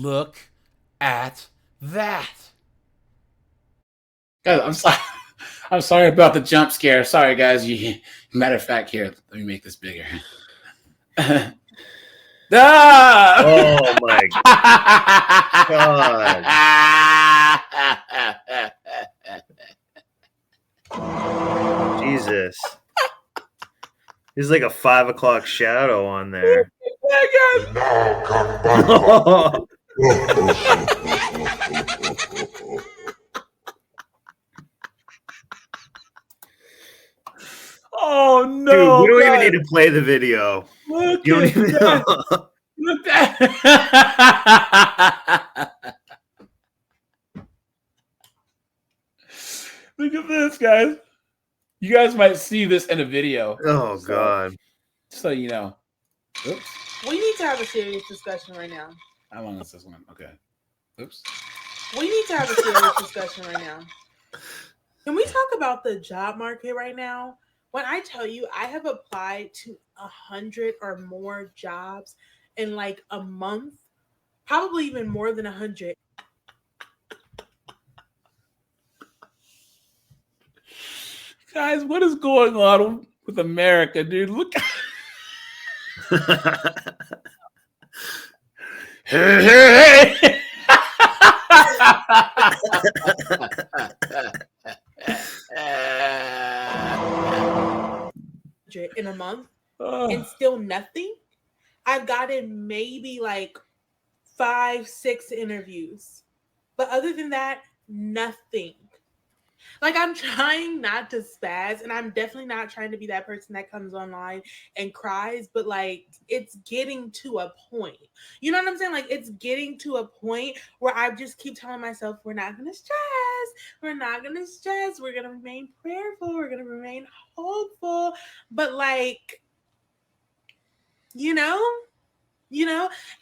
Look at that. Guys, I'm sorry. I'm sorry about the jump scare. Sorry, guys. Matter of fact, here, let me make this bigger. Ah! Oh my God. Jesus. There's like a 5 o'clock shadow on there. Now come back. Oh Dude, no! we don't even guys. need to play the video. Look You don't at even that. know. Look at Look at this, guys. You guys might see this in a video. Oh God. So you know. Oops. We need to have a serious discussion right now. How long is this one? Okay. Oops. We need to have a serious discussion right now. Can we talk about the job market right now? When I tell you I have applied to 100 or more jobs in like a month, probably even more than 100. Guys, what is going on with America, dude? Look. Hey. In a month and still nothing. I've gotten maybe like 5-6 interviews, but other than that, nothing. Like, I'm trying not to spaz, and I'm definitely not trying to be that person that comes online and cries, but like, it's getting to a point. You know what I'm saying? Like, it's getting to a point where I just keep telling myself, we're not going to stress. We're not going to stress. We're going to remain prayerful. We're going to remain hopeful. But like, you know,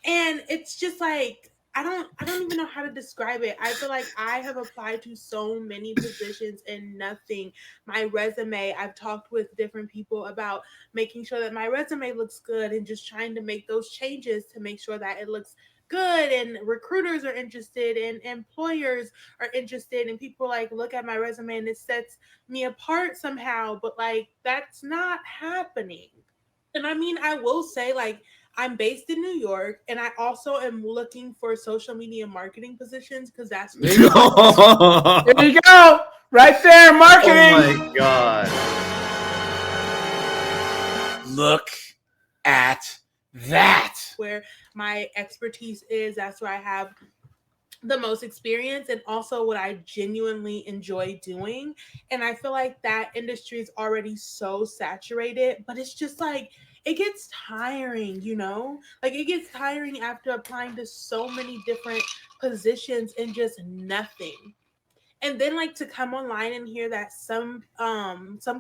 and it's just like, I don't even know how to describe it. I feel like I have applied to so many positions and nothing. My resume, I've talked with different people about making sure that my resume looks good and just trying to make those changes to make sure that it looks good, and recruiters are interested and employers are interested, and people like look at my resume and it sets me apart somehow, but like that's not happening. And I mean, I will say, like, I'm based in New York, and I also am looking for social media marketing positions because that's There you go. Right there, marketing. Oh my God. Look at that. Where my expertise is. That's where I have the most experience, and also what I genuinely enjoy doing. And I feel like that industry is already so saturated, but it's just like, it gets tiring, you know? Like, it gets tiring after applying to so many different positions and just nothing. And then like to come online and hear that some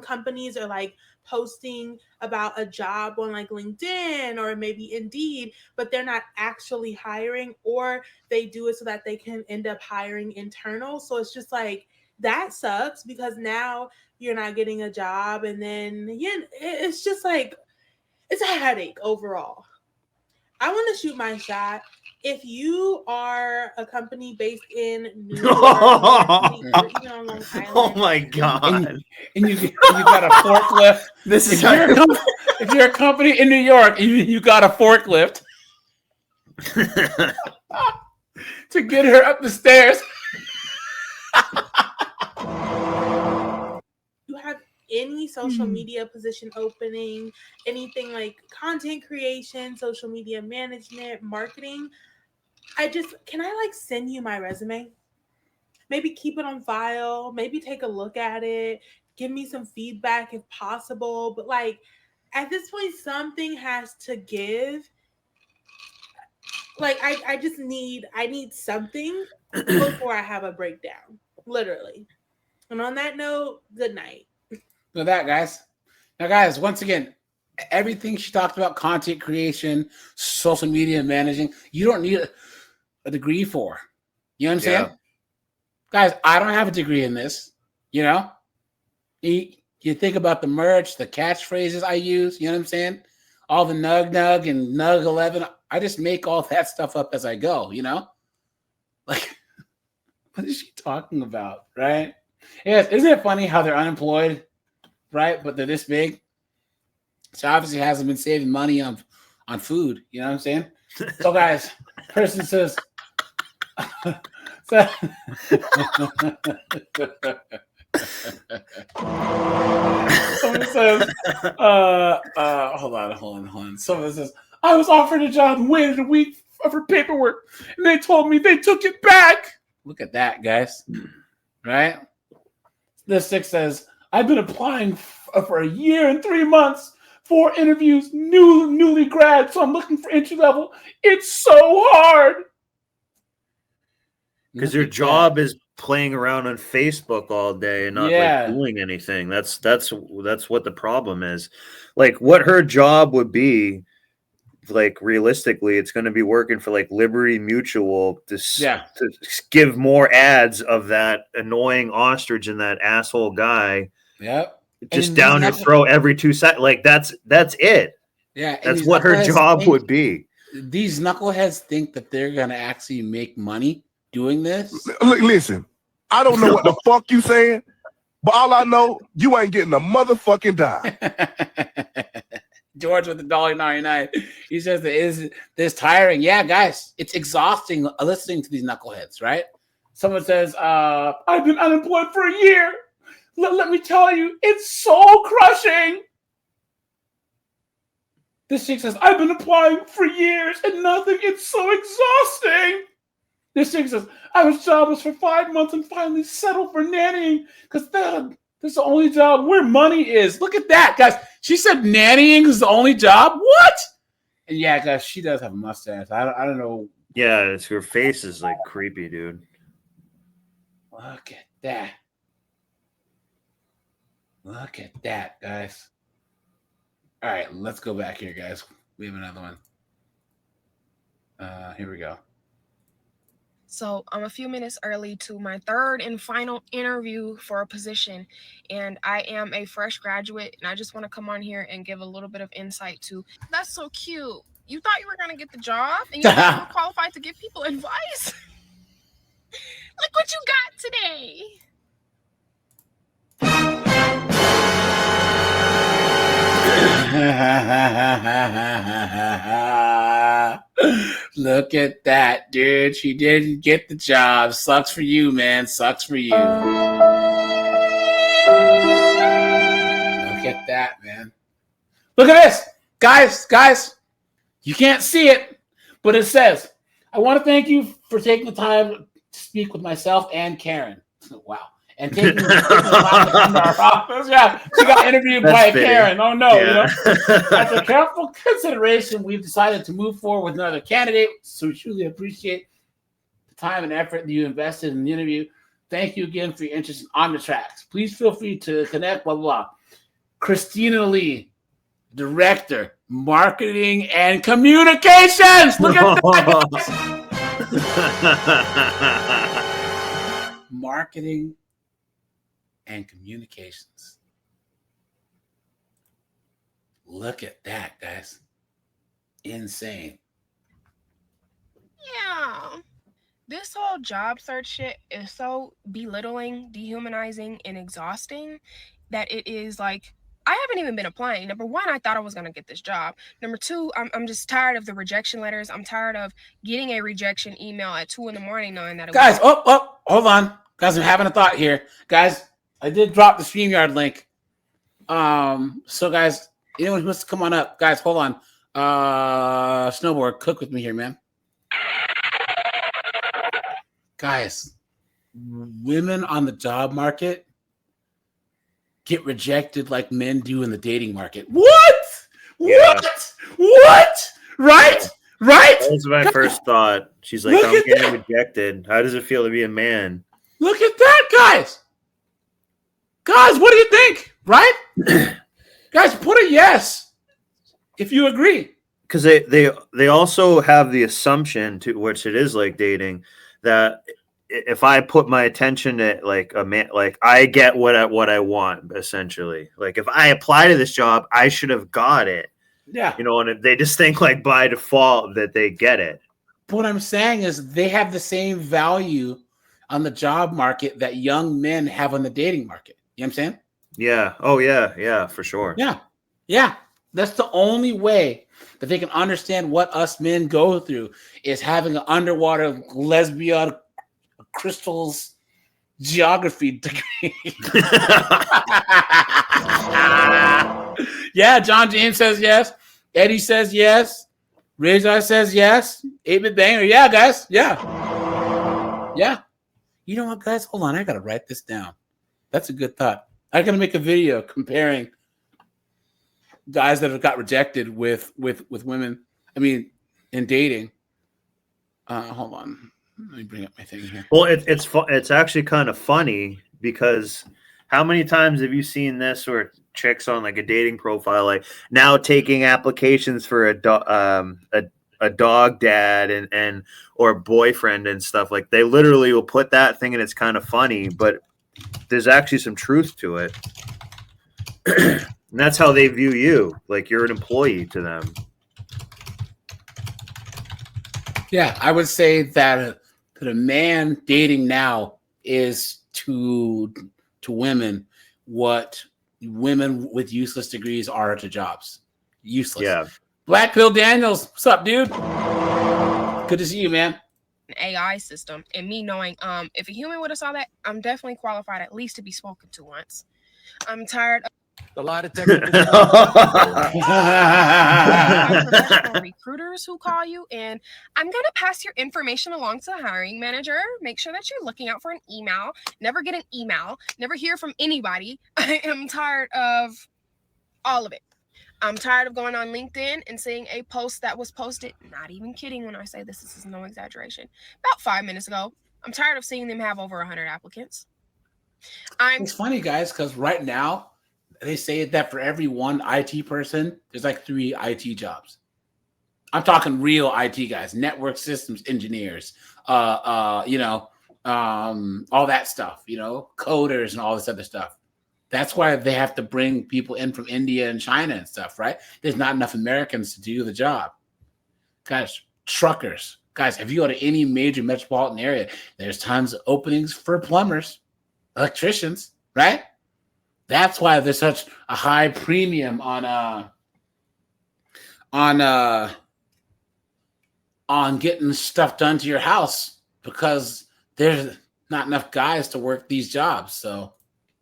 companies are like posting about a job on like LinkedIn or maybe Indeed, but they're not actually hiring, or they do it so that they can end up hiring internal. So it's just like, that sucks, because now you're not getting a job, and then it's just like, it's a headache overall. I want to shoot my shot. If you are a company based in New York, or even on Long Island, Oh my God. And you got a forklift. This is if you're a company in New York, you got a forklift to get her up the stairs. You have any social media position opening, anything like content creation, social media management, marketing, can I like send you my resume? Maybe keep it on file, maybe take a look at it, give me some feedback if possible. But like, at this point, something has to give. Like, I need something before I have a breakdown, literally. And on that note, good night. So that, guys. Now, guys, once again, everything she talked about, content creation, social media managing, you don't need a degree for. You know what I'm saying? Guys, I don't have a degree in this. You know? You think about the merch, the catchphrases I use, you know what I'm saying? all the nug and nug 11. I just make all that stuff up as I go, you know? Like, what is she talking about, right? Yes, isn't it funny how they're unemployed, right? But they're this big. So obviously hasn't been saving money on food. You know what I'm saying? So guys, person says, so, someone says, hold on. Someone says, I was offered a job and waited a week for paperwork, and they told me they took it back. Look at that, guys. Right? This 6 says, I've been applying for a year and 3 months. 4 interviews, newly grad, so I'm looking for entry level. It's so hard. Because your job is playing around on Facebook all day and not like doing anything. That's what the problem is. Like what her job would be, like realistically, it's going to be working for like Liberty Mutual to give more ads of that annoying ostrich and that asshole guy. Yep. Just down your throat every 2 seconds. Like that's it. Yeah, that's what her job would be. These knuckleheads think that they're gonna actually make money doing this. Listen, I don't know what the fuck you saying, but all I know, you ain't getting a motherfucking dime. George with $1.99. He says that is this tiring. Yeah, guys, it's exhausting listening to these knuckleheads, right? Someone says, I've been unemployed for a year. Let me tell you, it's soul crushing. This chick says, I've been applying for years and nothing. It's so exhausting. This chick says, I was jobless for 5 months and finally settled for nannying because that's the only job where money is. Look at that, guys. She said nannying is the only job. What? And yeah, guys, she does have a mustache. I don't know. Yeah, her face is like creepy, dude. Look at that. Look at that, guys. All right, let's go back here, guys. We have another one. Here we go. So I'm a few minutes early to my 3rd and final interview for a position, and I am a fresh graduate, and I just want to come on here and give a little bit of insight to. That's so cute. You thought you were going to get the job, and you thought you were qualified to give people advice? Look what you got today. Look at that, dude. She didn't get the job. Sucks for you, man. Sucks for you. Look at that, man. Look at this. Guys. You can't see it, but it says, I want to thank you for taking the time to speak with myself and Karen. Wow. And taking the time to come to our office. Yeah, she got interviewed by Karen. Oh, no. Yeah. You know? After careful consideration, we've decided to move forward with another candidate. So we truly appreciate the time and effort that you invested in the interview. Thank you again for your interest in On the Tracks. Please feel free to connect, blah, blah, blah. Christina Lee, Director, Marketing and Communications. Look at that. Marketing and Communications. Look at that, guys. Insane. Yeah. This whole job search shit is so belittling, dehumanizing, and exhausting that it is like, I haven't even been applying. Number one, I thought I was going to get this job. Number two, I'm just tired of the rejection letters. I'm tired of getting a rejection email at 2 a.m. knowing that it guys, hold on. Guys, I'm having a thought here. Guys, I did drop the StreamYard link. So guys, anyone who wants to come on up, guys, hold on. Snowboard, cook with me here, man. Guys, women on the job market get rejected like men do in the dating market. What? Yeah. What? Right? That was my first thought. She's like, I'm getting rejected. How does it feel to be a man? Look at that, guys. Guys, what do you think? Right? Guys, put a yes if you agree. Because they also have the assumption, to which it is like dating, that if I put my attention to like a man, like I get what I want, essentially. Like if I apply to this job, I should have got it. Yeah. You know, and they just think like by default that they get it. But what I'm saying is they have the same value on the job market that young men have on the dating market. You know what I'm saying? Yeah. Oh, yeah. Yeah, for sure. Yeah. Yeah. That's the only way that they can understand what us men go through is having an underwater lesbian crystals geography degree. Yeah, John James says yes. Eddie says yes. Razor says yes. 8-Bit Banger. Yeah, guys. Yeah. Yeah. You know what, guys? Hold on. I got to write this down. That's a good thought. I got to make a video comparing guys that have got rejected with women. I mean, in dating. Hold on. Let me bring up my thing here. Well, it's actually kind of funny because how many times have you seen this where chicks on like a dating profile like now taking applications for a dog dad and or boyfriend and stuff, like they literally will put that thing and it's kind of funny, but there's actually some truth to it. And that's how they view you, like you're an employee to them. Yeah, I would say that a man dating now is to women what women with useless degrees are to jobs. Useless. Yeah. Black Pill Daniels, what's up, dude? Good to see you, man. An AI system, and me knowing if a human would have saw that, I'm definitely qualified at least to be spoken to once. I'm tired of A lot of technical. professional recruiters who call you and I'm going to pass your information along to the hiring manager. Make sure that you're looking out for an email. Never get an email. Never hear from anybody. I am tired of all of it. I'm tired of going on LinkedIn and seeing a post that was posted, not even kidding when I say this is no exaggeration, about 5 minutes ago. I'm tired of seeing them have over 100 applicants. It's funny, guys, because right now, they say that for every one IT person, there's like 3 IT jobs. I'm talking real IT guys, network systems engineers, all that stuff, coders and all this other stuff. That's why they have to bring people in from India and China and stuff, right? There's not enough Americans to do the job. Guys, truckers. Guys, if you go to any major metropolitan area, there's tons of openings for plumbers, electricians, right? That's why there's such a high premium on getting stuff done to your house because there's not enough guys to work these jobs. So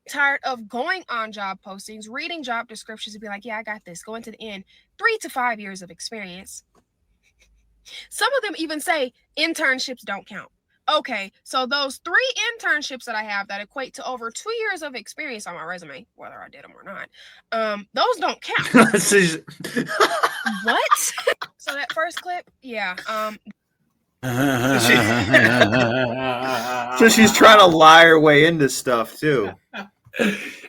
tired of going on job postings, reading job descriptions and be like, yeah, I got this. Going to the end, 3 to 5 years of experience. Some of them even say internships don't count. Okay, so those 3 internships that I have that equate to over 2 years of experience on my resume, whether I did them or not, those don't count. What? So that first clip, yeah. So she's trying to lie her way into stuff too.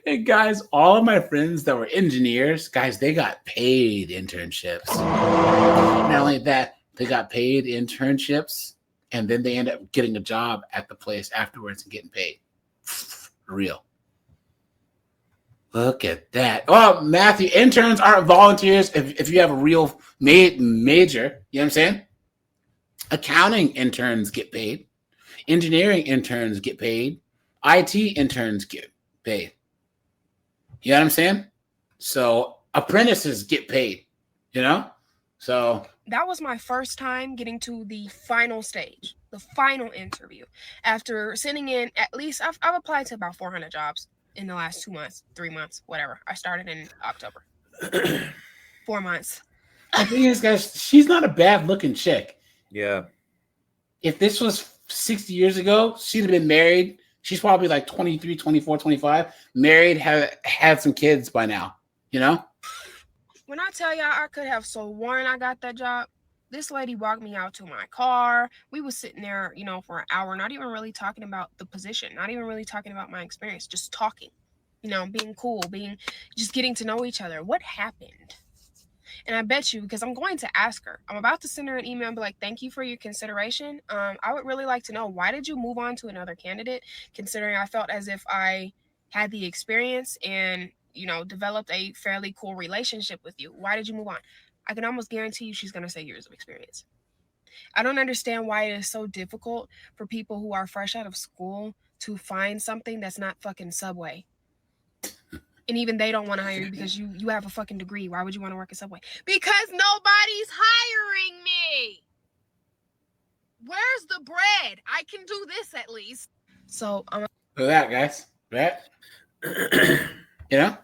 Hey guys, all of my friends that were engineers, guys, they got paid internships. Not only that, they got paid internships, and then they end up getting a job at the place afterwards and getting paid. Real. Look at that. Oh, Matthew, interns aren't volunteers if you have a real major. You know what I'm saying? Accounting interns get paid. Engineering interns get paid. IT interns get paid. You know what I'm saying? So apprentices get paid, So that was my first time getting to the final stage, the final interview. After sending in at least, I've applied to about 400 jobs in the last 2 months, 3 months, whatever. I started in October. 4 months. The thing is, guys, she's not a bad looking chick. Yeah. If this was 60 years ago, she'd have been married. She's probably like 23, 24, 25, married, had some kids by now, When I tell y'all I could have sworn I got that job, this lady walked me out to my car. We was sitting there, for an hour, not even really talking about the position, not even really talking about my experience, just talking, being cool, just getting to know each other. What happened? And I bet you, because I'm going to ask her, I'm about to send her an email and be like, thank you for your consideration. I would really like to know, why did you move on to another candidate, considering I felt as if I had the experience and, developed a fairly cool relationship with you? Why did you move on? I can almost guarantee you she's going to say years of experience. I don't understand why it is so difficult for people who are fresh out of school to find something that's not fucking Subway. And even they don't want to hire you because you have a fucking degree. Why would you want to work at Subway? Because nobody's hiring me. Where's the bread? I can do this at least. So look at that, guys. Right? You know?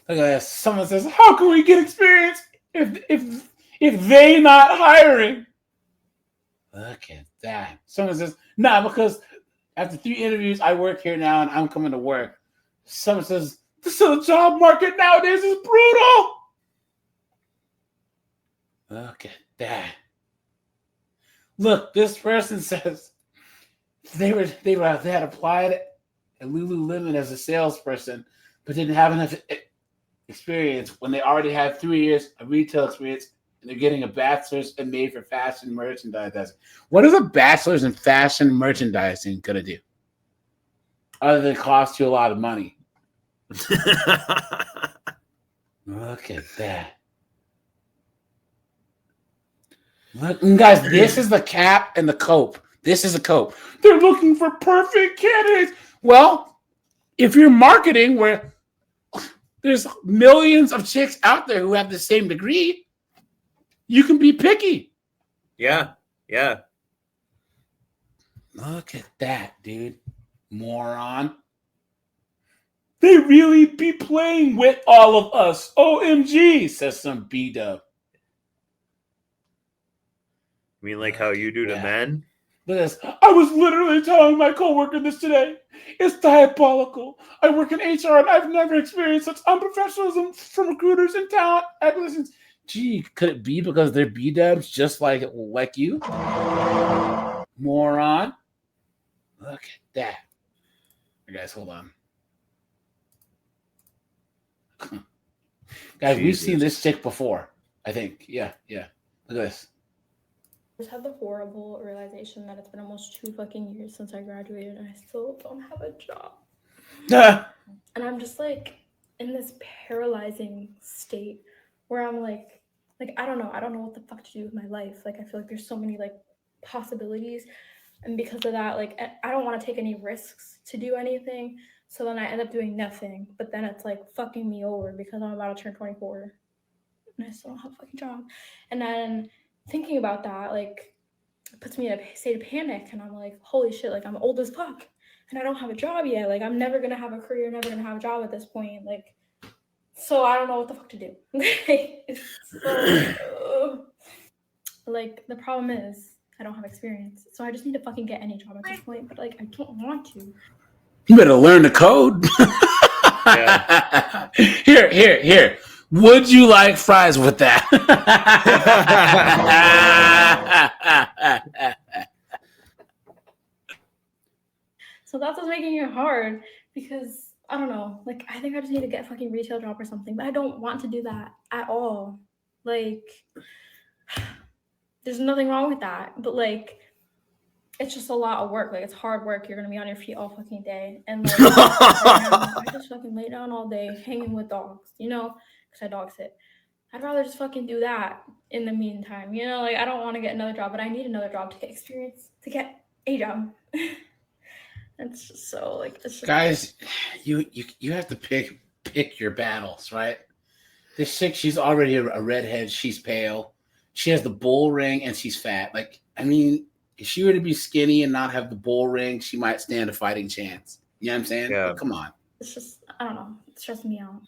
Look at this. Someone says, "How can we get experience if they not hiring?" Look at that. Someone says, "Nah, because after 3 interviews, I work here now and I'm coming to work." Someone says, "The job market nowadays is brutal." Look at that. Look, this person says they had applied at Lululemon as a salesperson, but didn't have enough experience when they already had 3 years of retail experience, and they're getting a bachelor's in made for fashion merchandising. What is a bachelor's in fashion merchandising gonna do, other than cost you a lot of money? Look at that. Look, guys, this is the cap and the cope. This is a cope. They're looking for perfect candidates. Well, if you're marketing where there's millions of chicks out there who have the same degree, you can be picky. Yeah. Look at that, dude. Moron. They really be playing with all of us. OMG, says some B-dub. I mean, like how you do to men? Look at this. I was literally telling my coworker this today. It's diabolical. I work in HR and I've never experienced such unprofessionalism from recruiters and talent acquisitions. Gee, could it be because they're B-dubs just like you? Moron. Look at that. Guys, hold on. Guys, Jesus. We've seen this chick before, I think. Yeah. Look at this. I just had the horrible realization that it's been almost 2 fucking years since I graduated and I still don't have a job. And I'm just like in this paralyzing state where I'm like I don't know what the fuck to do with my life. Like I feel like there's so many like possibilities, and because of that, like I don't want to take any risks to do anything. So then I end up doing nothing, but then it's like fucking me over because I'm about to turn 24 and I still don't have a fucking job. And then thinking about that, like, it puts me in a state of panic, and I'm like, holy shit, like, I'm old as fuck, and I don't have a job yet. Like, I'm never gonna have a career, never gonna have a job at this point. Like, so I don't know what the fuck to do. It's so, like, the problem is I don't have experience, so I just need to fucking get any job at this point. But like, I don't want to. You better learn the code. Yeah. Here. Would you like fries with that? So that's what's making it hard, because I don't know. Like, I think I just need to get a fucking retail job or something, but I don't want to do that at all. Like, there's nothing wrong with that, but like, it's just a lot of work. Like, it's hard work. You're gonna be on your feet all fucking day, and like, I just fucking lay down all day hanging with dogs, because I dog sit. I'd rather just fucking do that in the meantime, like, I don't want to get another job, but I need another job to get experience, to get a job. It's just so like, it's just, guys, you have to pick your battles, right? This chick, she's already a redhead. She's pale. She has the bull ring and she's fat. Like, I mean, if she were to be skinny and not have the bull ring, she might stand a fighting chance. You know what I'm saying? Yeah. But come on. It's just, I don't know. It stresses me out.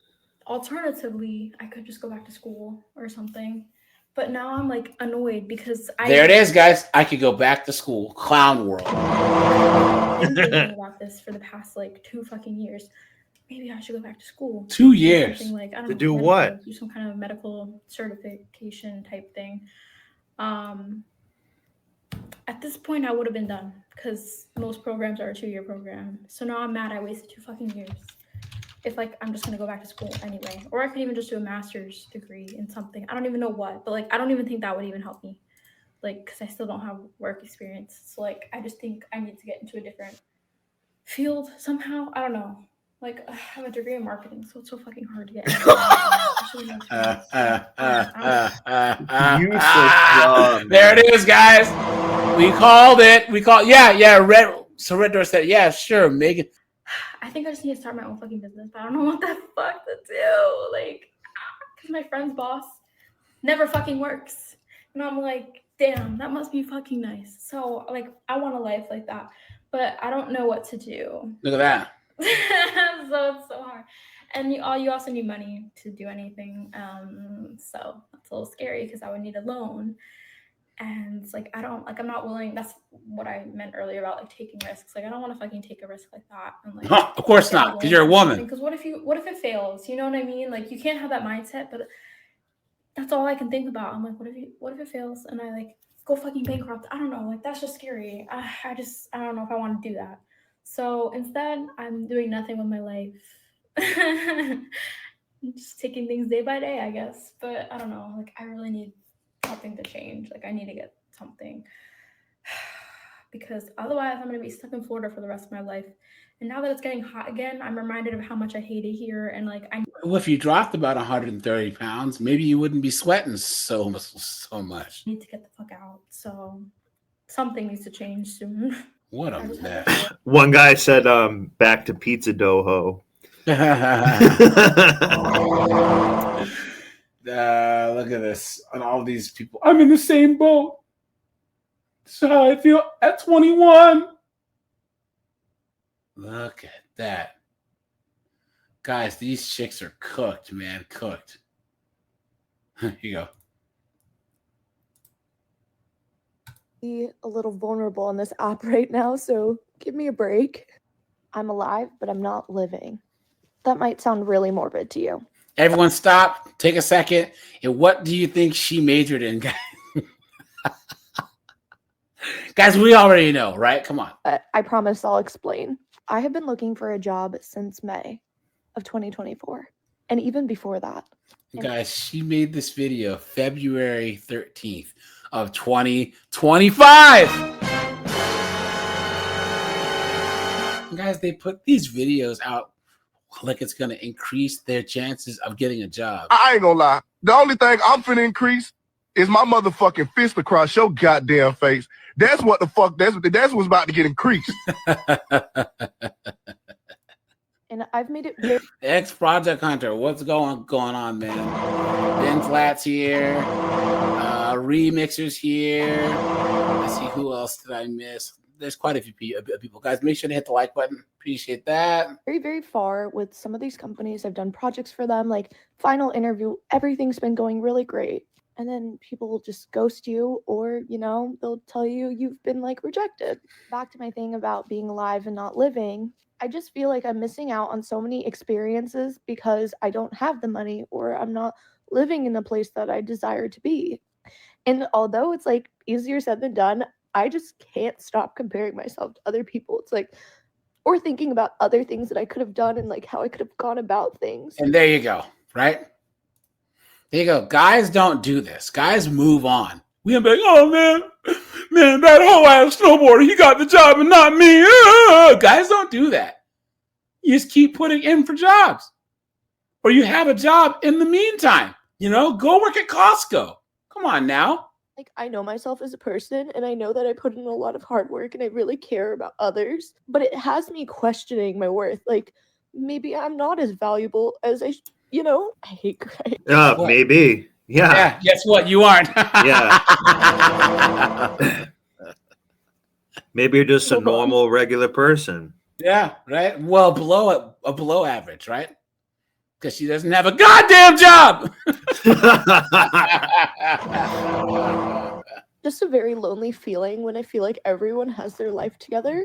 Alternatively, I could just go back to school or something. But now I'm like annoyed because there it is, guys. I could go back to school. Clown world. I've been thinking about this for the past like 2 fucking years. Maybe I should go back to school. 2 years. Something like, I don't to know, do what? Do some kind of medical certification type thing. At this point, I would have been done because most programs are a 2-year program. So now I'm mad I wasted 2 fucking years. If like I'm just gonna go back to school anyway, or I could even just do a master's degree in something. I don't even know what, but like I don't even think that would even help me, like, because I still don't have work experience. So like I just think I need to get into a different field somehow. I don't know. Like, I have a degree in marketing, so it's so fucking hard to get into Useless job. There it is, guys. We called it. Yeah. Red Door said, yeah, sure, Megan. I think I just need to start my own fucking business, but I don't know what the fuck to do. Like, because my friend's boss never fucking works. And I'm like, damn, that must be fucking nice. So, like, I want a life like that, but I don't know what to do. Look at that. So it's so hard. And you also need money to do anything. So that's a little scary because I would need a loan. And it's like, I'm not willing. That's what I meant earlier about like taking risks. Like, I don't want to fucking take a risk like that. And like, of course not, because you're a woman. Because what if it fails? You know what I mean? Like, you can't have that mindset, but that's all I can think about. I'm like, what if it fails and I like go fucking bankrupt? I don't know. Like, that's just scary. I don't know if I want to do that. So instead, I'm doing nothing with my life. Just taking things day by day, I guess. But I don't know. Like, I really need something to change. Like, I need to get something. Because otherwise, I'm going to be stuck in Florida for the rest of my life. And now that it's getting hot again, I'm reminded of how much I hate it here. And like, well, if you dropped about 130 pounds, maybe you wouldn't be sweating so much. I need to get the fuck out. So something needs to change soon. What a mess. One guy said, back to pizza doho. Look at this. And all these people. I'm in the same boat. That's how I feel at 21. Look at that. Guys, these chicks are cooked, man. Cooked. Here you go. A little vulnerable on this app right now, so give me a break. I'm alive, but I'm not living. That might sound really morbid to you. Everyone stop, take a second. And what do you think she majored in, guys? Guys, we already know, right? Come on. But I promise I'll explain. I have been looking for a job since May of 2024, and even before that. Guys, she made this video February 13th of 2025. Guys, they put these videos out like it's going to increase their chances of getting a job. I ain't gonna lie. The only thing I'm finna increase is my motherfucking fist across your goddamn face. That's what the fuck, that's what's about to get increased. And I've made it very Ex Project Hunter, what's going on, man? Ben Flat's here. Remixers here. Let's see, who else did I miss? There's quite a few people. Guys, make sure to hit the like button. Appreciate that. very, very far with some of these companies. I've done projects for them, like final interview. Everything's been going really great. And then people will just ghost you, or, you know, they'll tell you you've been like rejected. Back to my thing about being alive and not living. I just feel like I'm missing out on so many experiences because I don't have the money, or I'm not living in the place that I desire to be. And although it's like easier said than done, I just can't stop comparing myself to other people. It's like, or thinking about other things that I could have done and like how I could have gone about things. And there you go, right? There you go. Guys don't do this. Guys move on. We gonna be like, oh man, that whole ass snowboarder, he got the job and not me. Guys don't do that. You just keep putting in for jobs. Or you have a job in the meantime. You know, go work at Costco. Come on now. Like, I know myself as a person, and I know that I put in a lot of hard work and I really care about others, but it has me questioning my worth. Like, maybe I'm not as valuable as I hate crying. Maybe. Yeah. Guess what? You aren't. Yeah. Maybe you're just a normal, regular person. Yeah, right. Well, below average, right? Because she doesn't have a goddamn job. Just a very lonely feeling when I feel like everyone has their life together,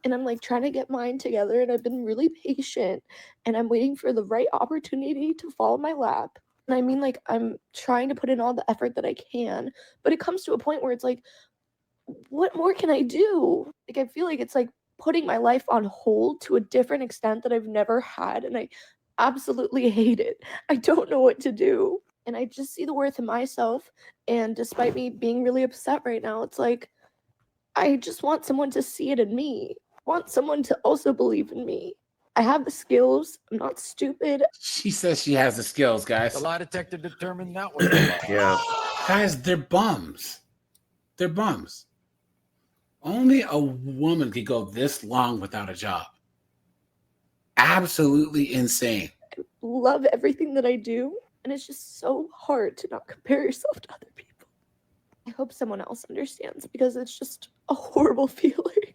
and I'm like trying to get mine together, and I've been really patient, and I'm waiting for the right opportunity to fall in my lap. And I mean, like, I'm trying to put in all the effort that I can, but it comes to a point where it's like, what more can I do? Like, I feel like it's like putting my life on hold to a different extent that I've never had, and I absolutely hate it. I don't know what to do. And I just see the worth in myself. And despite me being really upset right now, it's like, I just want someone to see it in me. I want someone to also believe in me. I have the skills. I'm not stupid. She says she has the skills, guys. The lie detector determined that was a lie. Yeah. Guys, they're bums. They're bums. Only a woman could go this long without a job. Absolutely insane. I love everything that I do, and it's just so hard to not compare yourself to other people. I hope someone else understands because it's just a horrible feeling.